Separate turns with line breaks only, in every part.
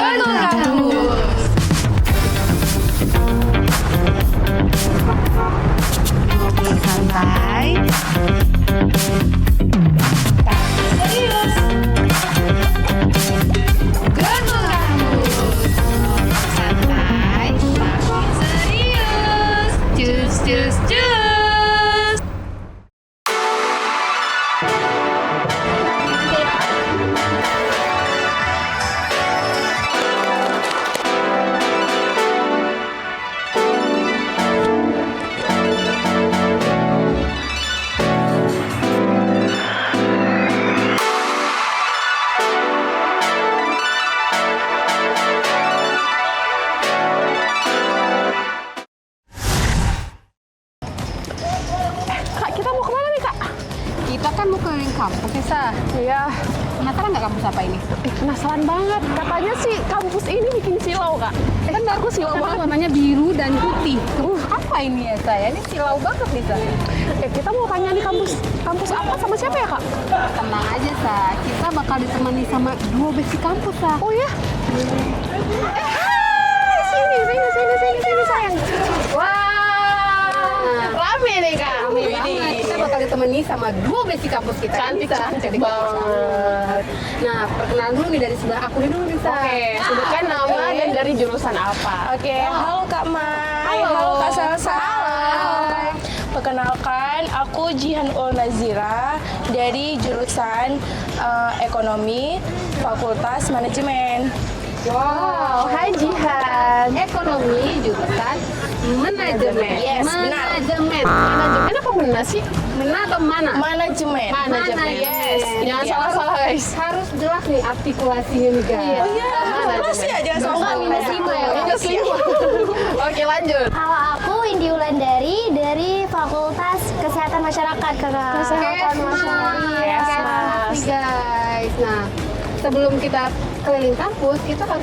Gatul Kampus. Santai. Serius. Gatul Kampus. Santai tapi serius. Cus cus cus.
Kak, kita mau kemana nih, Kak?
Kita kan mau keliling kampus ya, Sa.
Iya,
Penasaran nggak kampus apa ini?
penasaran banget. Katanya sih kampus ini bikin silau, Kak. Kan aku silau banget.
Warnanya biru dan putih. Apa ini ya, saya? Ini silau banget nih, Sa.
Kita mau tanya nih kampus apa sama siapa ya, Kak?
Tenang aja, Sa. Kita bakal ditemani sama dua besti kampus, Sa.
Oh ya? Sini, sayang. Wah, rame nih, Kak.
Rame banget. Kita bakal ditemani sama dua besti kampus kita.
Cantik banget.
Nah, perkenalan dulu nih dari sebelah aku dulu nih, Sa.
Oke, sebutkan nama dan dari jurusan apa.
Oke, halo Kak Mai,
Halo.
Kak Salsa.
Halo.
Perkenalkan, aku Jihan Ul Nazira dari jurusan Ekonomi, Fakultas Manajemen.
Wow, hai Jihan.
Ekonomi jurusan manajemen.
Yes, benar.
Manajemen.
Manajemen apa benar sih?
Mena atau mana?
Manajemen.
Manajemen.
Yes.
Jangan salah-salah, guys.
Harus jelas nih artikulasinya nih, guys.
Iya, masih aja sama
minus 5 ya.
Minus 5. Oke, lanjut.
Halo, aku Indi Wulandari dari Fakultas Kesehatan Masyarakat, Kakak.
Kesehatan
Masyarakat.
Yes,
Nih,
Mas.
guys. Nah, sebelum kita keliling kampus, kita harus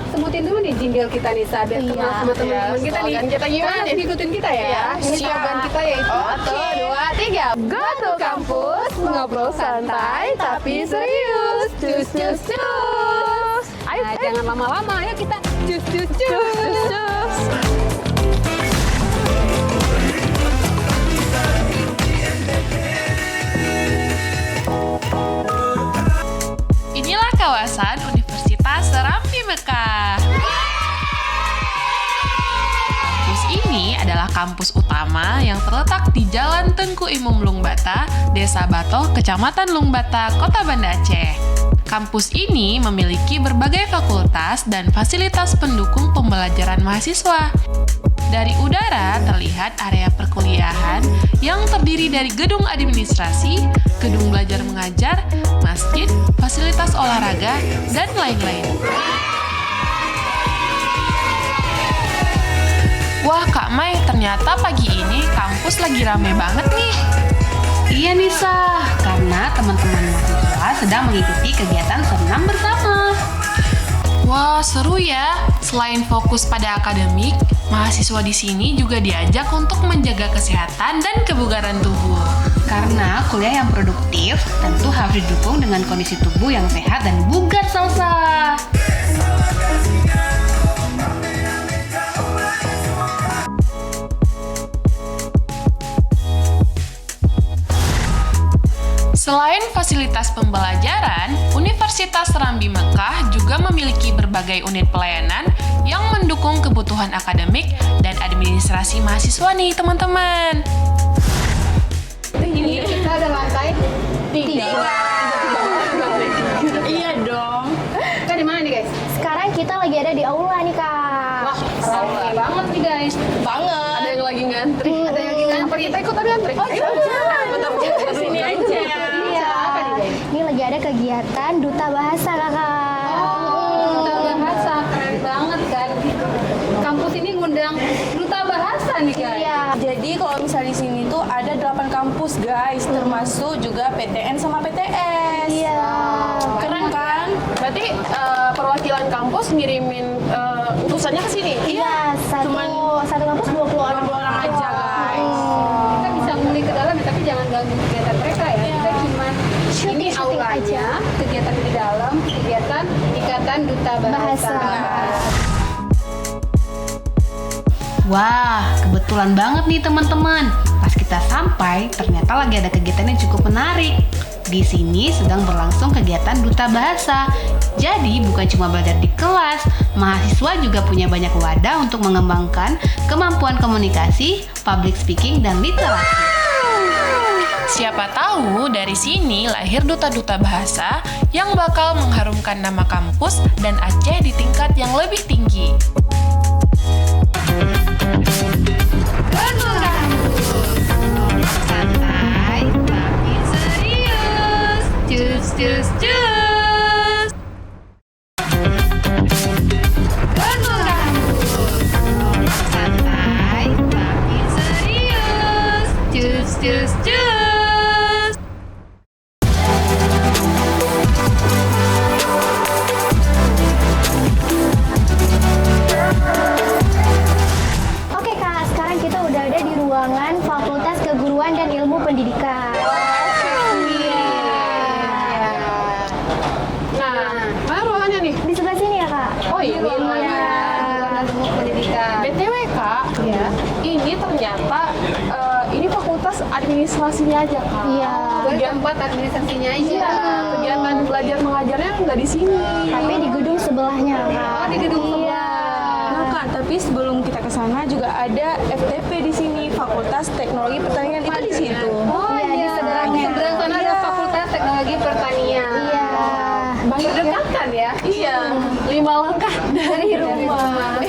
sebutin dulu nih jingle kita nih, Sa, biar kenal sama teman-teman kita nih.
slogan kita gimana
Kalian
nih?
ngikutin kita ya.
Iya,
Ini
siap.
slogan kita yaitu
Satu, dua, tiga. Gatul Kampus, ngobrol santai tapi serius. Cus, cus, cus. Ayo,
Nah, jangan lama-lama, ayo kita cus cus cus.
cus, cus.
Inilah kawasan Universitas Serambi Mekah. Kampus ini adalah kampus utama yang terletak di Jalan Tengku Imum Lungbata, Desa Batoh, Kecamatan Lungbata, Kota Banda Aceh. Kampus ini memiliki berbagai fakultas dan fasilitas pendukung pembelajaran mahasiswa. Dari udara terlihat area perkuliahan yang terdiri dari gedung administrasi, gedung belajar mengajar, masjid, fasilitas olahraga, dan lain-lain. Wah Kak Mai, ternyata pagi ini kampus lagi rame banget nih.
Iya Nisa, karena teman-teman mahasiswa sedang mengikuti kegiatan senam bersama.
Wah, seru ya. Selain fokus pada akademik, mahasiswa di sini juga diajak untuk menjaga kesehatan dan kebugaran tubuh.
Karena kuliah yang produktif tentu harus didukung dengan kondisi tubuh yang sehat dan bugar, Salsa.
Selain fasilitas pembelajaran, Universitas Serambi Mekah juga memiliki berbagai unit pelayanan yang mendukung kebutuhan akademik dan administrasi mahasiswa nih, teman-teman.
Ini kita ada lantai 3.
Iya dong.
Kita di mana nih, guys?
Sekarang kita lagi ada di aula nih, Kak.
Wah, rame banget nih, guys.
Banget.
Ada yang lagi ngantri.
Ada yang lagi ngantri.
Kita ikutan ngantri.
Oh,
Ayo.
Bentar, ke sini aja.
Iya.
Apa nih, guys?
Ini lagi ada kegiatan Duta Bahasa, Kakak.
Duta Bahasa, keren banget kan? Kampus ini ngundang Duta Bahasa nih, guys.
Iya.
Jadi kalau misalnya di sini tuh ada 8 kampus guys, termasuk juga PTN sama PTS.
Iya.
Keren kan?
Berarti perwakilan kampus ngirimin utusannya ke sini.
Iya, satu kampus 20 orang.
20 orang aja guys.
Kita bisa ngulik ke dalam ya, tapi jangan ganggu kegiatan mereka ya. Kita cuma ini
Syuting
aulanya,
aja.
kegiatan di dalam, kegiatan ikatan kegiatan Duta Bahasa.
Wah, kebetulan banget nih teman-teman. Pas kita sampai, ternyata lagi ada kegiatan yang cukup menarik. Di sini sedang berlangsung kegiatan Duta Bahasa. Jadi bukan cuma belajar di kelas, mahasiswa juga punya banyak wadah untuk mengembangkan kemampuan komunikasi, public speaking, dan literasi.
Siapa tahu dari sini lahir duta-duta bahasa yang bakal mengharumkan nama kampus dan Aceh di tingkat yang lebih tinggi.
Santai tapi serius. Cus cus cus. Santai tapi serius. Cus cus cus.
Oke Kak, sekarang kita udah ada di ruangan Fakultas Keguruan dan Ilmu Pendidikan.
Nah, mana ruangannya nih?
Di sebelah sini ya Kak?
Oh ini ruangannya ilmu pendidikan.
BTW Kak,
Ya.
ini ternyata ini fakultas administrasinya aja Kak.
Iya.
Bagian 4 administrasinya aja.
Iya, kegiatan belajar mengajarnya nggak di sini.
Tapi di gedung sebelahnya Kak.
Oh, di gedung
Iya.
Nah Kak, tapi sebelum kita ke sana juga ada FTP di sini, Fakultas Teknologi Pertanian itu di situ.
Oh
Iya, di
iya,
seberangnya.
di seberang sana ada Fakultas Teknologi Pertanian.
Iya.
Berdekatan ya?
Iya, 5 langkah dari rumah.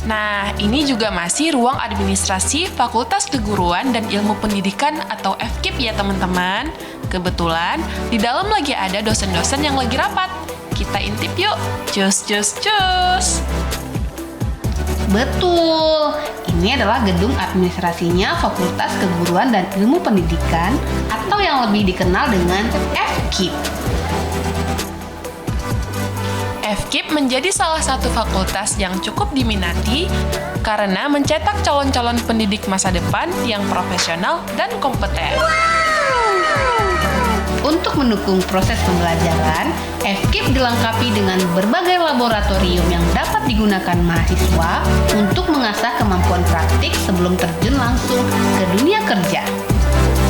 Nah, ini juga masih ruang administrasi Fakultas Keguruan dan Ilmu Pendidikan atau FKIP ya teman-teman. Kebetulan, di dalam lagi ada dosen-dosen yang lagi rapat. Kita intip yuk. Cus, cus, cus.
Betul, ini adalah gedung administrasinya Fakultas Keguruan dan Ilmu Pendidikan atau yang lebih dikenal dengan FKIP.
FKIP menjadi salah satu fakultas yang cukup diminati karena mencetak calon-calon pendidik masa depan yang profesional dan kompeten.
Untuk mendukung proses pembelajaran, FKIP dilengkapi dengan berbagai laboratorium yang dapat digunakan mahasiswa untuk mengasah kemampuan praktik sebelum terjun langsung ke dunia kerja.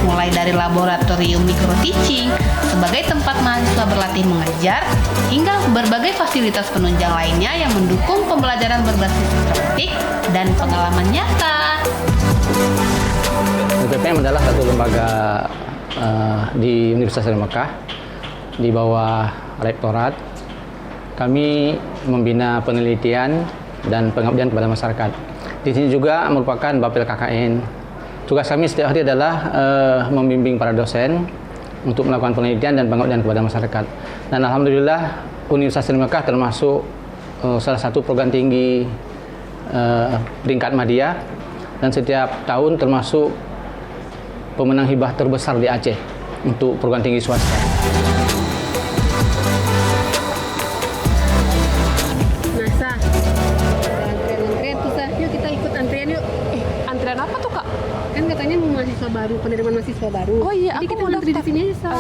Mulai dari laboratorium micro-teaching sebagai tempat mahasiswa berlatih mengajar, hingga berbagai fasilitas penunjang lainnya yang mendukung pembelajaran berbasis praktik dan pengalaman nyata.
UPPM adalah satu lembaga di Universitas Al Mekah di bawah rektorat. Kami membina penelitian dan pengabdian kepada masyarakat. Di sini juga merupakan Bapel KKN. Tugas kami setiap hari adalah membimbing para dosen untuk melakukan penelitian dan pengabdian kepada masyarakat. Dan alhamdulillah Universitas Al Mekah termasuk salah satu program tinggi peringkat madya dan setiap tahun termasuk pemenang hibah terbesar di Aceh untuk perguruan tinggi swasta.
Masa? Antrian-antrian susah. Yuk kita ikut antrian yuk.
Antrian apa tuh Kak?
Kan katanya mau mahasiswa baru, penerimaan mahasiswa baru.
Oh iya,
Jadi
aku
kita
mau
ngantri di
daftar.
sini aja, Sa.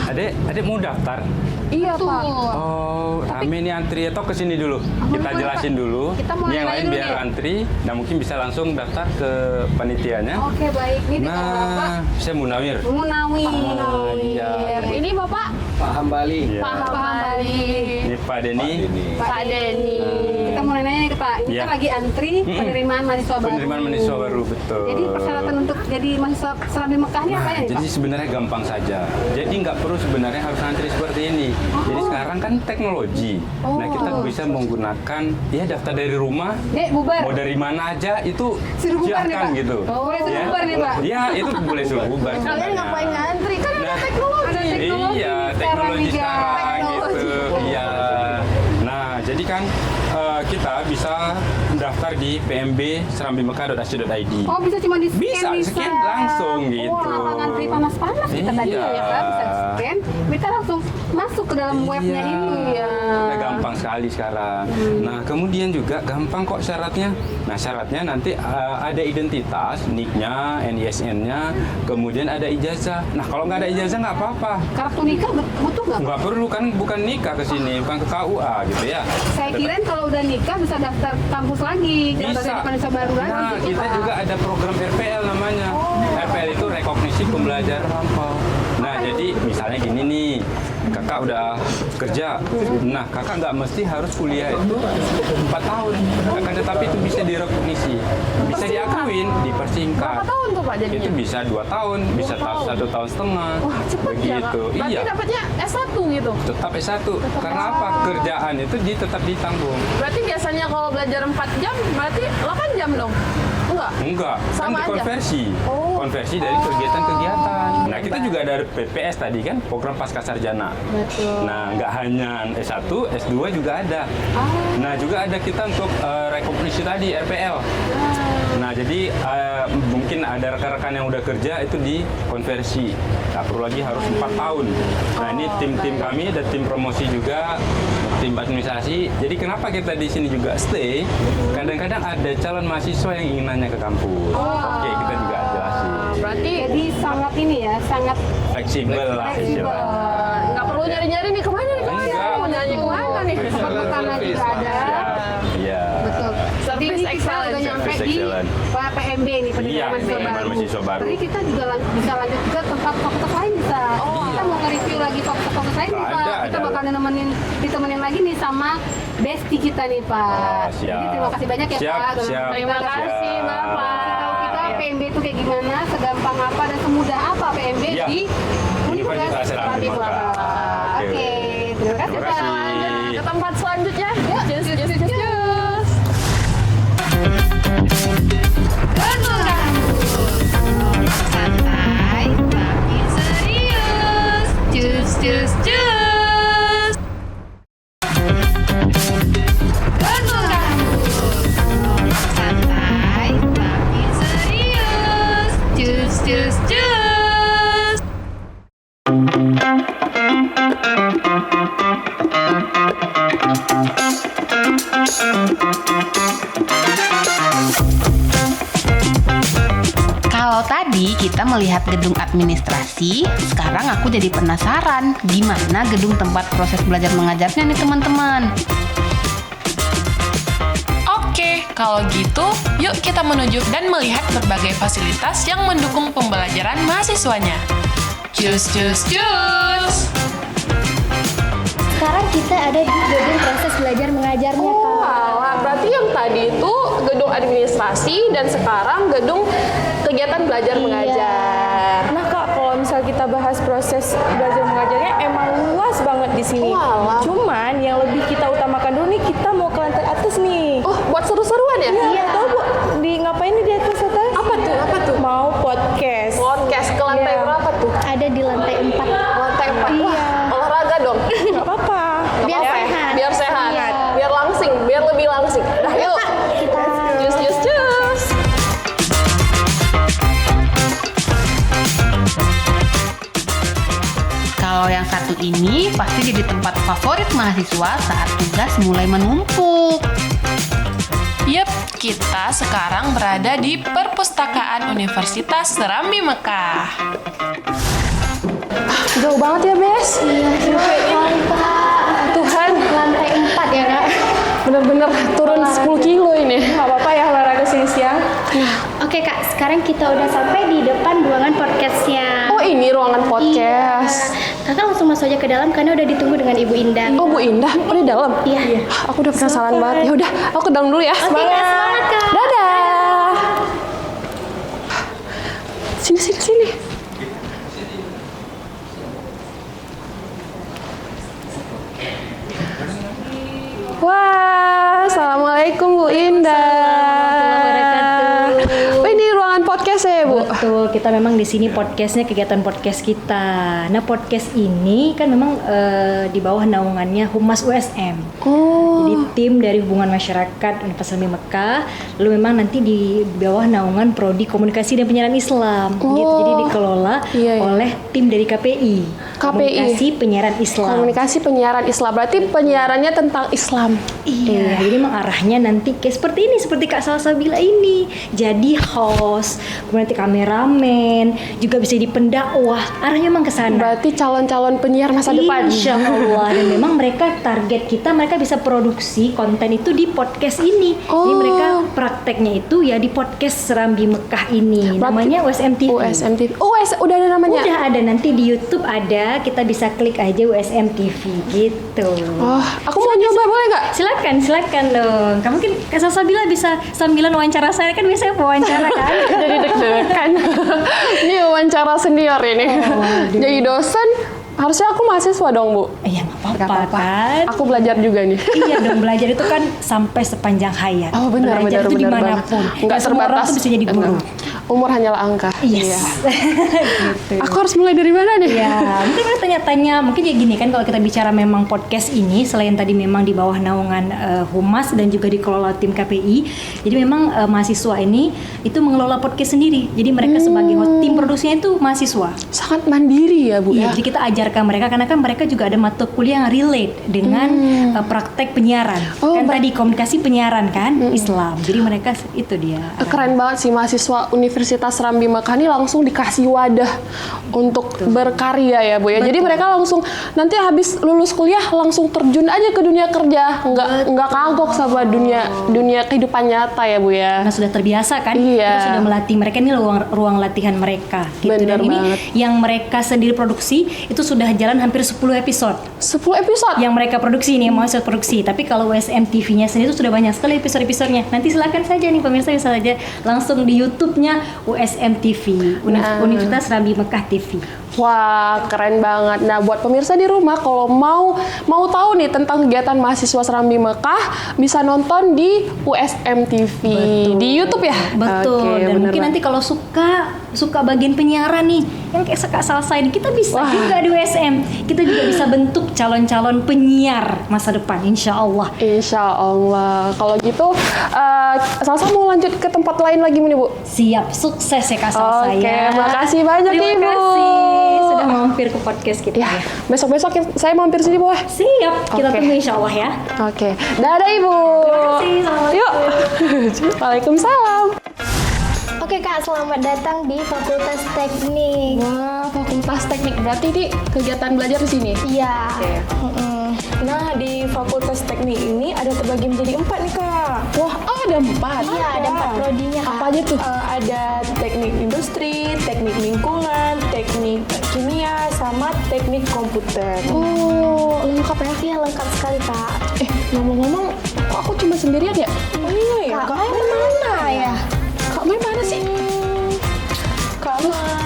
Adek mau daftar?
Iya Pak.
Oh, rame nih antri atau kesini dulu? Kita jelasin dulu.
Kita mau
Ini yang
nanya
lain
dulu
biar
nih.
antri. Nah mungkin bisa langsung daftar ke panitianya.
Oke, baik. Ini di tahun berapa?
Nah, saya Munawir.
Munawir.
Iya.
Ini Bapak
Pak Hambali.
Pak Hambali,
Ini Pak Denny.
Pak Denny.
Kita mau nanya nih Pak, ini
Iya.
kan lagi antri penerimaan mahasiswa baru.
Penerimaan mahasiswa baru, betul.
Jadi persyaratan untuk jadi mahasiswa Seram di Mekah ini apa ya nih Pak?
Jadi sebenarnya gampang saja. Jadi nggak perlu sebenarnya harus antri seperti ini. Jadi sekarang kan teknologi. Nah kita bisa menggunakan ya daftar dari rumah.
Dek, bubar.
Mau dari mana aja itu
Suruh bubar nih,
silakan
Pak.
gitu.
Oh, boleh suruh
Ya.
bubar nih, Pak.
Iya itu boleh suruh bubar.
Kalian
sebenarnya.
ngapain ngantri? Kan ada
Nah,
teknologi.
Ada teknologi
Iya,
sekarang
teknologi
nih, guys.
sekarang
Teknologi.
gitu. Iya. Nah, jadi kan kita bisa mendaftar di pmbserambimekah.ac.id.
Oh, bisa cuma di
Bisa,
scan
scan langsung gitu.
Oh, lama ngantri panas-panas kita tadi
Iya.
ya Pak, bisa di scan. Kita langsung masuk ke dalam webnya ini.
Nah, gampang sekali sekarang. Nah, kemudian juga gampang kok syaratnya. Nah, syaratnya nanti ada identitas, NIK-nya, NISN-nya, kemudian ada ijazah. Nah, kalau nggak ada ijazah nggak apa-apa.
Kartu nikah butuh nggak?
Nggak perlu, kan bukan nikah ke sini, bukan ke KUA gitu ya.
Saya kirain kalau udah nikah bisa daftar kampus lagi, daftar
Bisa.
Indonesia baru lagi.
Nah,
gitu,
kita
Pak.
juga ada program RPL namanya. RPL itu rekognisi pembelajaran lampau. Nah, jadi misalnya gini nih, kakak udah kerja. Nah, kakak nggak mesti harus kuliah itu 4 tahun. Akan tetapi itu bisa direkognisi. Bisa diakuin, dipersingkat.
Berapa tahun tuh Pak jadinya?
Itu bisa 2 tahun, bisa 1 tahun setengah.
Wah, cepet ya, Kak.
Begitu.
Berarti
Iya.
dapatnya S1 gitu.
Tetap S1. Karena apa? Kerjaan itu tetap ditanggung.
Berarti biasanya kalau belajar 4 jam, berarti 8 jam dong? Enggak?
Enggak,
Sama
kan
aja?
dikonversi. Konversi dari kegiatan-kegiatan. Nah, kita juga ada PPS tadi kan, program pasca sarjana.
Betul.
Nah, nggak hanya S1, S2 juga ada. Nah, juga ada kita untuk rekognisi tadi, RPL. Nah, jadi mungkin ada rekan-rekan yang udah kerja itu dikonversi. Nggak perlu lagi harus 4 tahun. Nah, ini tim-tim kami, ada tim promosi juga, tim administrasi. Jadi kenapa kita di sini juga stay? Kadang-kadang ada calon mahasiswa yang ingin nanya ke kampus. Oke, kita juga jelasin.
Berarti
Jadi sangat ini ya, sangat
Fleksibel lah istilahnya.
nggak perlu nyari-nyari nih kemana nih kemana?
Enggak.
Mau nyanyi kemana nih?
tempat makanan juga ada.
Iya.
Betul. Jadi ini kita
excellence.
udah nyampe
Service
di
excellence.
PMB nih,
Iya,
penerimaan
mahasiswa baru.
Jadi kita juga bisa lanjut juga tempat fakultas lain bisa. Kita mau nge-review lagi fakultas lain bisa. Kita
ada.
bakal ditemenin lagi nih sama bestie kita nih Pak.
Oh, siap.
Jadi terima kasih banyak ya
Siap,
Pak.
siap.
Terima kasih Bapak.
Tahu kita PMB itu kayak gimana, segampang apa dan semudah apa PMB
Iya.
di
Universitas Serambi Mekah.
Oke, terima kasih
Terima
Pak.
kasih.
Ke tempat selanjutnya. Cus, cus, cus, cus.
Santai tapi serius. Cus cus cus. Santai tapi serius. Cus cus cus.
Kalau tadi kita melihat gedung administrasi, sekarang aku jadi penasaran gimana gedung tempat proses belajar mengajarnya nih teman-teman.
Oke, kalau gitu, yuk kita menuju dan melihat berbagai fasilitas yang mendukung pembelajaran mahasiswanya. Cus cus cus.
Sekarang kita ada di gedung proses belajar mengajarnya, Kak.
Wah, berarti yang tadi itu gedung administrasi dan sekarang gedung kegiatan belajar mengajar.
Nah Kak, kalau misal kita bahas proses belajar mengajarnya emang luas banget di sini.
Walah.
Cuman yang lebih kita utamakan dulu nih, kita mau ke lantai atas nih.
Oh, buat seru-seruan ya?
Iya, tahu Bu, di ngapain nih di atas?
Apa tuh? Apa tuh?
Mau podcast.
Podcast ke lantai
Iya.
berapa tuh?
Ada di lantai 4.
Lantai 4.
Iya.
Wah, olahraga dong.
Nggak apa-apa.
Biar
Apa?
sehat.
Biar sehat.
Iya.
Biar langsing, biar lebih langsing. Nah, yuk.
Kita
Cus cus cus.
Kalau yang satu ini pasti jadi tempat favorit mahasiswa saat tugas mulai menumpuk.
Yep, kita sekarang berada di Perpustakaan Universitas Serambi Mekah.
Jauh banget ya, Bes.
iya, sampai Kak.
Tuhan,
Lantai 4 ya, Kak.
bener-bener turun 10 kilo ini.
Nggak apa-apa ya olahraga siang-siang.
Oke, Kak. Sekarang kita udah sampai di depan ruangan podcastnya.
Oh, ini ruangan podcast.
Iya. Kakak langsung masuk aja ke dalam karena udah ditunggu dengan Ibu Indah.
Oh, Bu Indah, oh, di dalam?
Iya.
Aku udah penasaran banget. Ya udah, aku ke dalam dulu ya.
Oke, Kak, semangat, Kak.
Dadah. Sini, sini, sini. Wah, assalamualaikum Bu Indah. Oh, ini ruangan podcast ya, Bu?
Betul, kita memang di sini podcastnya kegiatan podcast kita. Nah, podcast ini kan memang di bawah naungannya Humas USM. Jadi tim dari Hubungan Masyarakat Universitas Serambi Mekah, lalu memang nanti di bawah naungan Prodi Komunikasi dan Penyiaran Islam. Gitu. Jadi dikelola oleh tim dari KPI. Komunikasi Penyiaran Islam.
Komunikasi Penyiaran Islam. Berarti penyiarannya tentang Islam.
Iya, jadi memang arahnya nanti kayak seperti ini, seperti Kak Salsabila ini. Jadi host, kemudian nanti kameramen, juga bisa jadi pendakwah. Arahnya memang ke sana.
Berarti calon-calon penyiar masa depan.
Insya Allah. Dan memang mereka target kita, mereka bisa produksi konten itu di podcast ini. Jadi mereka prakteknya itu ya di podcast Serambi Mekah ini. Namanya USM TV.
USM TV. Udah ada namanya?
Udah ada, nanti di YouTube ada. Kita bisa klik aja USM TV gitu.
Aku mau nyoba, boleh nggak?
Silakan dong. Kamu mungkin Kak Salsabila bisa sambilan wawancara saya, kan biasanya wawancara kan.
Jadi deg-degan. Ini wawancara senior ini. Jadi dosen, harusnya aku mahasiswa dong, Bu.
Iya, nggak apa-apa kan.
Aku belajar juga nih.
Iya dong, belajar itu kan sampai sepanjang hayat.
Benar
belajar itu
banget.
dimanapun.
Nggak
semua orang
terbatas.
tuh bisa jadi guru.
Umur hanyalah angka.
Yes.
Iya.
Gitu.
Aku harus mulai dari mana nih?
Ya, mungkin kita tanya-tanya, mungkin ya gini kan, kalau kita bicara memang podcast ini, selain tadi memang di bawah naungan Humas dan juga dikelola tim KPI, jadi memang mahasiswa ini itu mengelola podcast sendiri. Jadi mereka sebagai host, tim produksinya itu mahasiswa.
Sangat mandiri ya, Bu.
Iya, jadi kita ajarkan mereka, karena kan mereka juga ada mata kuliah yang relate dengan praktek penyiaran. Kan tadi komunikasi penyiaran kan, Islam. Jadi mereka itu dia.
Keren banget sih, mahasiswa Universitas Serambi Mekah ini langsung dikasih wadah untuk berkarya ya, Bu ya. Jadi mereka langsung nanti habis lulus kuliah langsung terjun aja ke dunia kerja, nggak kagok sama dunia kehidupan nyata ya, Bu ya.
Karena sudah terbiasa kan, kita sudah melatih mereka, ini ruang latihan mereka gitu.
Bener
dan ini
banget.
yang mereka sendiri produksi itu sudah jalan hampir 10 episode.
10 episode?
Yang mereka produksi nih, mahasiswa produksi. Tapi kalau USM TV-nya sendiri itu sudah banyak sekali episode-episodenya. Nanti silakan saja nih pemirsa, bisa saja langsung di YouTube-nya USM TV, Universitas Serambi Mekah TV.
Wah, keren banget. Nah, buat pemirsa di rumah, kalau mau tahu nih tentang kegiatan mahasiswa Serambi Mekah, bisa nonton di USM TV. Di YouTube ya?
Betul.
Oke,
dan mungkin
banget.
nanti kalau suka bagian penyiaran nih, yang kayak Kak Salsa ini, kita bisa juga di USM. Kita juga bisa bentuk calon-calon penyiar masa depan, insya Allah.
Insya Allah. Kalau gitu, Salsa mau lanjut ke tempat lain lagi nih, Bu?
Siap, sukses ya Kak Salsa ya.
Oke, makasih banyak Ibu.
Terima kasih sudah mampir ke podcast kita ya.
Besok-besok saya mampir sini, Bu.
Siap, kita tunggu insya Allah ya.
Oke, dadah Ibu.
Terima kasih, assalamualaikum.
Yuk. Waalaikumsalam.
Oke Kak, selamat datang di Fakultas Teknik.
Wah, Fakultas Teknik. Berarti ini kegiatan belajar di sini?
Iya.
Nah, di Fakultas Teknik ini ada terbagi menjadi 4 nih, Kak.
Wah, ada 4?
Iya, ada 4 prodinya. Kak.
Apa aja tuh? Ada teknik industri, teknik lingkungan, teknik kimia, sama teknik komputer.
Oh, lengkap ya?
Iya, lengkap sekali Kak.
Ngomong-ngomong, kok aku cuma sendirian ya?
Oh iya ya,
Kak Mai kemana ya?
Kak Mai mana sih?
Kak Mai.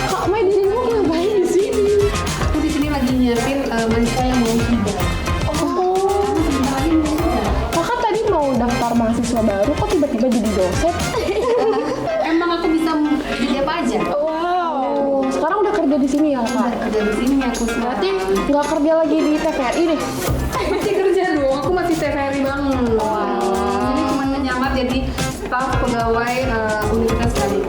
Kak Mai diri mau ngapain di sini?
Aku di sini lagi nyiapin mahasiswa yang mau sidang.
Kakak tadi mau daftar mahasiswa baru, kok tiba-tiba jadi dosen?
Emang aku bisa jadi apa aja?
Wow. Sekarang udah kerja di sini ya, Kak?
Kerja di sini aku
Berarti nggak kerja lagi di TVRI nih?
masih kerja dong, aku masih TVRI banget. Jadi cuma menyamar jadi staf pegawai Universitas Serambi.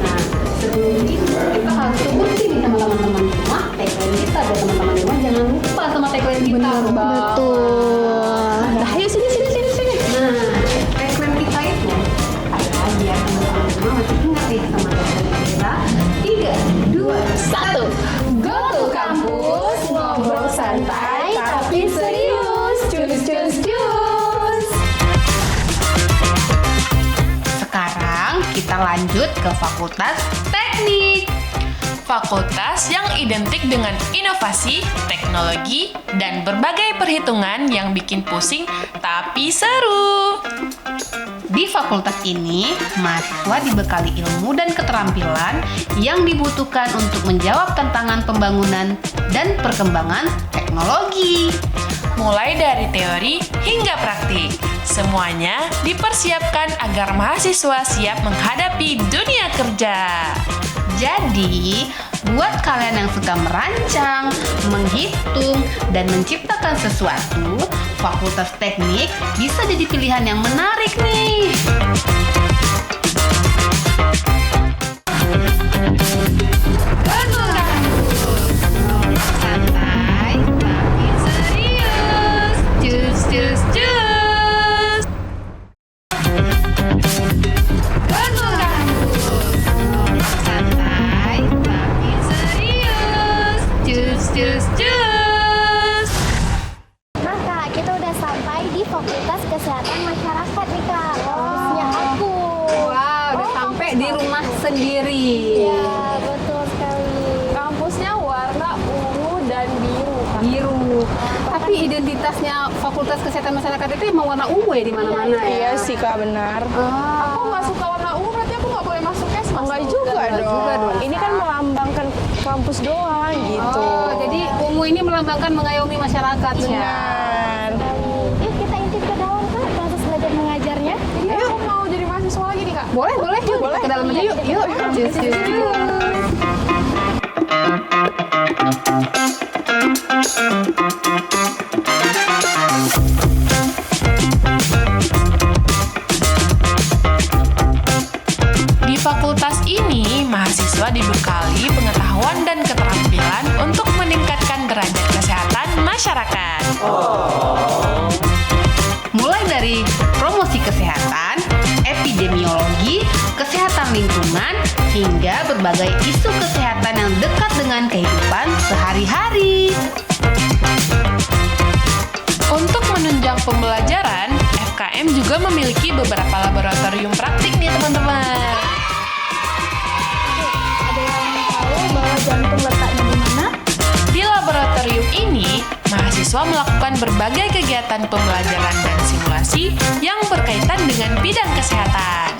Nah, sebelum itu kita harus bukti nih sama teman-teman semua, tagline kita buat teman-teman semua, jangan lupa sama tagline kita.
Betul. Nah, ayo sini.
Nah, tagline kita itu ada aja teman-teman semua masih ingat ya sama tagline kita. 3, 2, 1. Go to kampus, ngobrol santai tapi serius. Cus.
Sekarang kita lanjut ke Fakultas Teknik.
Fakultas yang identik dengan inovasi, teknologi, dan berbagai perhitungan yang bikin pusing tapi seru.
Di fakultas ini, mahasiswa dibekali ilmu dan keterampilan yang dibutuhkan untuk menjawab tantangan pembangunan dan perkembangan teknologi.
Mulai dari teori hingga praktik, semuanya dipersiapkan agar mahasiswa siap menghadapi dunia kerja.
Jadi, buat kalian yang suka merancang, menghitung, dan menciptakan sesuatu, Fakultas Teknik bisa jadi pilihan yang menarik nih.
Betul
Berarti identitasnya Fakultas Kesehatan Masyarakat itu emang warna ungu ya di mana-mana ya?
Iya sih Kak, benar.
Aku nggak suka warna ungu, berarti aku nggak boleh masuk Kesmas.
Enggak juga dong. Ini kan melambangkan kampus doang gitu.
Oh, jadi ungu ini melambangkan mengayomi masyarakat ya.
Benar.
Yuk kita intip ke dalam Kak, proses belajar mengajarnya.
Jadi aku mau jadi mahasiswa lagi nih Kak.
Boleh, boleh. Yuk, kita ke dalam aja yuk. Yuk. Cus, cus, cus.
Di fakultas ini, mahasiswa dibekali pengetahuan dan keterampilan untuk meningkatkan derajat kesehatan masyarakat. Mulai dari promosi kesehatan, epidemiologi, kesehatan lingkungan, hingga berbagai isu kesehatan yang dekat dengan kehidupan sehari-hari. Untuk menunjang pembelajaran, FKM juga memiliki beberapa laboratorium praktik nih teman-teman.
Ada yang tahu bahwa jantung letaknya di mana?
Di laboratorium ini, mahasiswa melakukan berbagai kegiatan pembelajaran dan simulasi yang berkaitan dengan bidang kesehatan.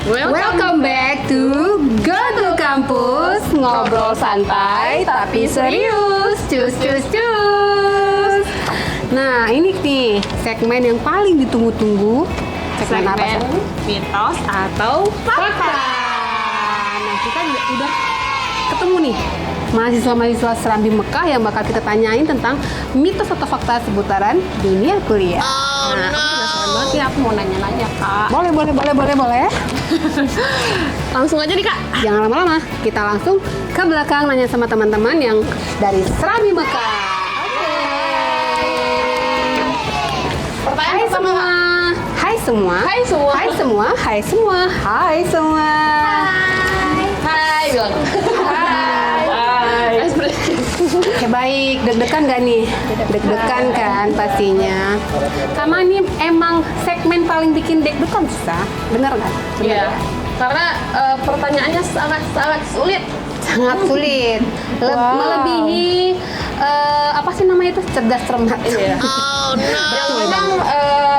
Welcome back to Go to Campus, ngobrol santai tapi serius. Cus, cus, cus. Nah, ini nih segmen yang paling ditunggu-tunggu. Segmen apa?
mitos atau fakta.
Nah, kita udah ketemu nih mahasiswa-mahasiswa Serambi Mekah yang bakal kita tanyain tentang mitos atau fakta seputaran dunia kuliah.
Nah, aku penasaran banget nih, aku mau nanya-nanya Kak.
Boleh.
Langsung aja nih Kak.
Jangan lama-lama, kita langsung ke belakang nanya sama teman-teman yang dari Serambi Mekah.
Pertanyaan
Hai
pertama
semua.
Kak.
Hai semua.
Hai semua.
Hai semua. Hai semua. Hai semua.
Hai bilang. Hai.
Oke, baik. Deg-degan gak nih? Deg-degan kan pastinya. Karena ini emang segmen paling bikin deg-degan susah. Bener nggak?
Iya. Karena pertanyaannya sangat sulit.
Sangat sulit. Melebihi apa sih namanya itu? Cerdas cermat.
Iya. Yang menang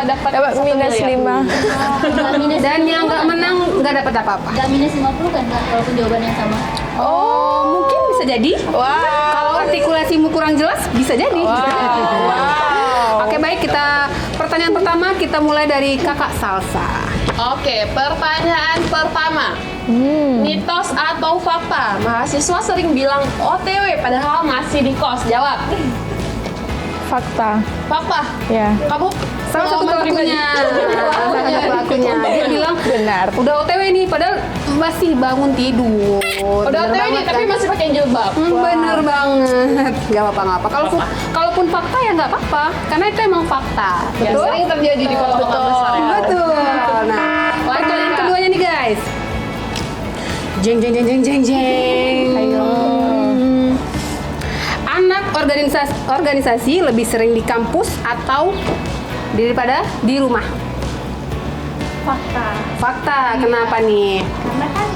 dapat
minus 5.
Dan yang nggak menang nggak dapat apa-apa.
Gak minus 50 kan Kak, walaupun jawabannya sama.
Oh, mungkin bisa jadi. Kalau artikulasimu kurang jelas, bisa jadi. Oke, baik. Pertanyaan pertama kita mulai dari Kakak Salsa.
Oke, pertanyaan pertama. Mitos atau fakta? Mahasiswa sering bilang OTW padahal masih di kos. Jawab.
Fakta.
Fakta.
Ya.
Kamu
Salah satu pelakunya. Dia bilang
Benar.
udah OTW nih, padahal masih bangun tidur.
udah
Bener
OTW nih,
banget
tapi
kan?
masih pakai jilbab.
Bener banget. Gak apa-apa. Kalaupun fakta ya nggak apa-apa, karena itu emang fakta.
Ya,
Betul?
sering terjadi di kota-kota besar ya.
Betul. Nah, pertanyaan keduanya nih guys. Jeng. Anak organisasi lebih sering di kampus atau daripada di rumah? Fakta. Kenapa nih?
Karena kan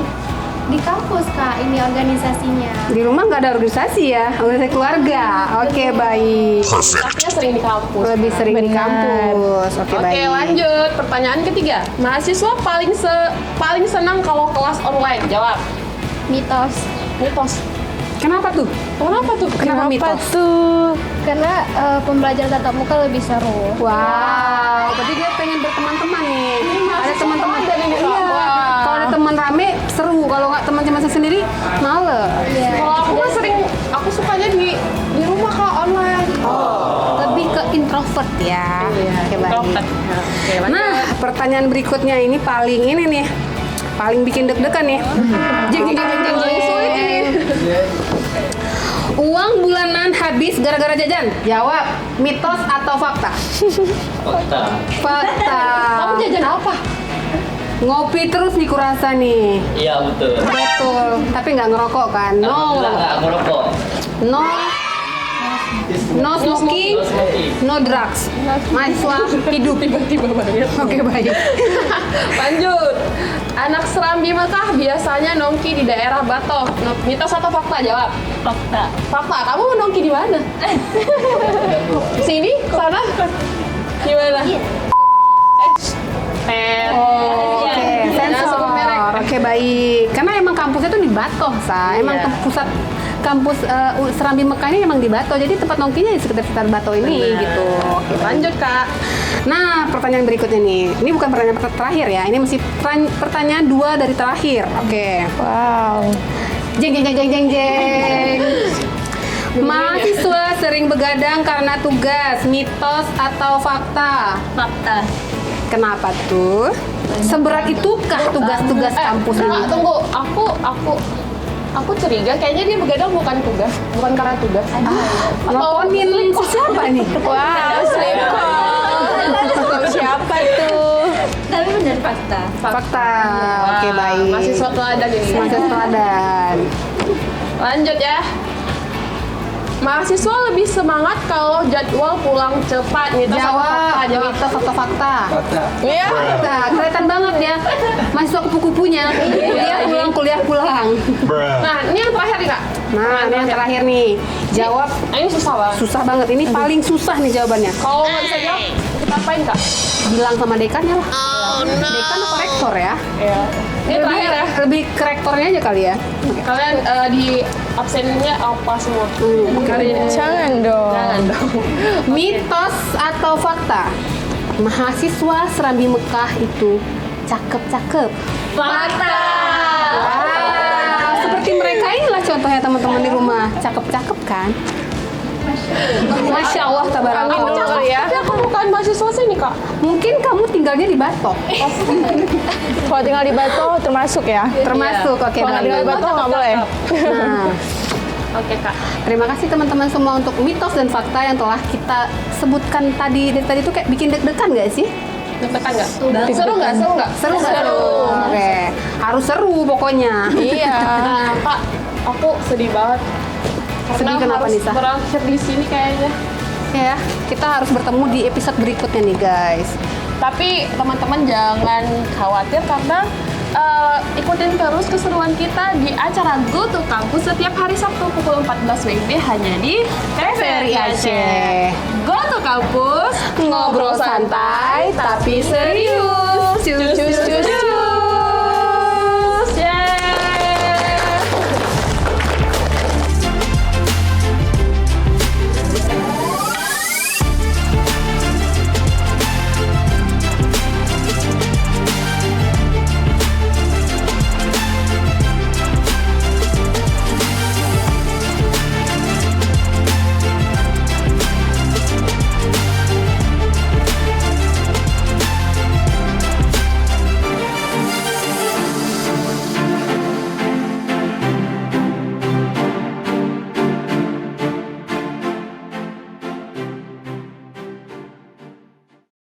di kampus Kak, ini organisasinya.
Di rumah nggak ada organisasi ya, organisasi keluarga. Oke, baik.
Pastinya sering di kampus.
Lebih sering di kampus. Oke, baik.
Oke, lanjut. Pertanyaan ketiga. Mahasiswa paling senang kalau kelas online. Jawab.
Mitos.
Mitos.
Kenapa tuh? Kenapa mitos?
tuh?
Karena pembelajaran tatap muka lebih seru.
Wow, berarti dia pengen berteman-teman nih. Ada teman-teman
dari ini, Kak.
Iya.
Wah.
Kalau ada teman rame seru. Kalau nggak teman-teman sendiri males.
Kalau aku mah sering, aku sukanya di rumah Kak, online.
Lebih ke introvert ya. Oke, baik.
Introvert. Oke, lanjut.
Nah, pertanyaan berikutnya ini paling ini nih. Paling bikin deg-degan nih. Jeng.
Sulit ini.
Uang bulanan habis gara-gara jajan. Jawab, mitos atau fakta? Fakta.
Kamu jajan apa?
Ngopi terus nih kurasa nih.
Iya betul.
Betul. Tapi nggak ngerokok kan? No.
Alhamdulillah nggak ngerokok.
No. No smoking, no drugs. Mahasiswa hidup.
Tiba-tiba banget.
Oke, baik.
Lanjut. Anak Serambi Mekah biasanya nongki di daerah Batoh. Mitos atau fakta? Jawab.
Fakta.
Fakta. Kamu nongki di mana? Sini? Sana? Gimana?
Oke, sensor. Oke, baik. Karena emang kampusnya tuh di Batoh, Sa. Emang pusat kampus Serambi Mekah ini emang di Batoh. Jadi tempat nongkinya di sekitar Batoh ini gitu. Oke, lanjut, Kak. Nah, pertanyaan berikutnya nih. Ini bukan pertanyaan terakhir ya. Ini masih pertanyaan 2 dari terakhir. Oke.
Wow.
Jeng jeng jeng jeng jeng jeng. Mahasiswa sering begadang karena tugas, mitos atau fakta?
Fakta.
Kenapa tuh? Seberat itukah tugas-tugas kampus ini?
Nah, tunggu. Aku curiga kayaknya dia begadang bukan karena tugas.
Ngomongin siapa nih?
Wah,
Siapa tuh? Tapi benar fakta.
Fakta. Oke, baik.
Mahasiswa teladan ini.
Mahasiswa teladan.
Lanjut ya. Mahasiswa lebih semangat kalau jadwal pulang cepat. Mitos atau fakta?
Jawab. Mitos atau fakta?
Iya.
Fakta. Kelihatan banget ya. Mahasiswa kupu-kupunya. Kuliah pulang.
Nah, ini yang terakhir nih, Kak.
Nah, ini yang terakhir nih. Jawab.
Ini susah banget.
Susah banget. Ini paling susah nih jawabannya.
Kalau nggak bisa jawab, kita apain, Kak?
Bilang sama dekannya lah. Dekan apa rektor ya?
Iya. Ini terakhir ya.
Lebih ke rektornya aja kali ya.
Kalian di absennya apa semua?
Jangan dong.
Jangan dong.
Mitos atau fakta? Mahasiswa Serambi Mekah itu cakep-cakep.
Fakta.
Wow, seperti mereka inilah contohnya teman-teman di rumah. Cakep-cakep kan? Masya Allah, tabarakallah.
Ya. Tapi aku bukan mahasiswa sini, Kak.
Mungkin kamu tinggalnya di Batoh.
Kalau tinggal di Batoh termasuk ya?
Termasuk, oke.
Kalau nggak tinggal di Batoh nggak boleh.
Nah,
Oke, Kak.
terima kasih teman-teman semua untuk mitos dan fakta yang telah kita sebutkan tadi. Dari tadi tuh kayak bikin deg-degan nggak sih?
Deg-degan nggak? Seru nggak? Seru nggak?
Seru nggak? Oke, harus seru pokoknya.
Iya.
Nah, Kak, aku sedih banget.
Sedih kenapa,
harus
Nisa?
berakhir di sini kayaknya.
Ya, kita harus bertemu di episode berikutnya nih guys.
Tapi teman-teman jangan khawatir karena ikutin terus keseruan kita di acara Go to Campus setiap hari Sabtu pukul 14 WIB hanya di TVRI Aceh. Go to Campus, ngobrol santai tapi serius. Cus cus cus.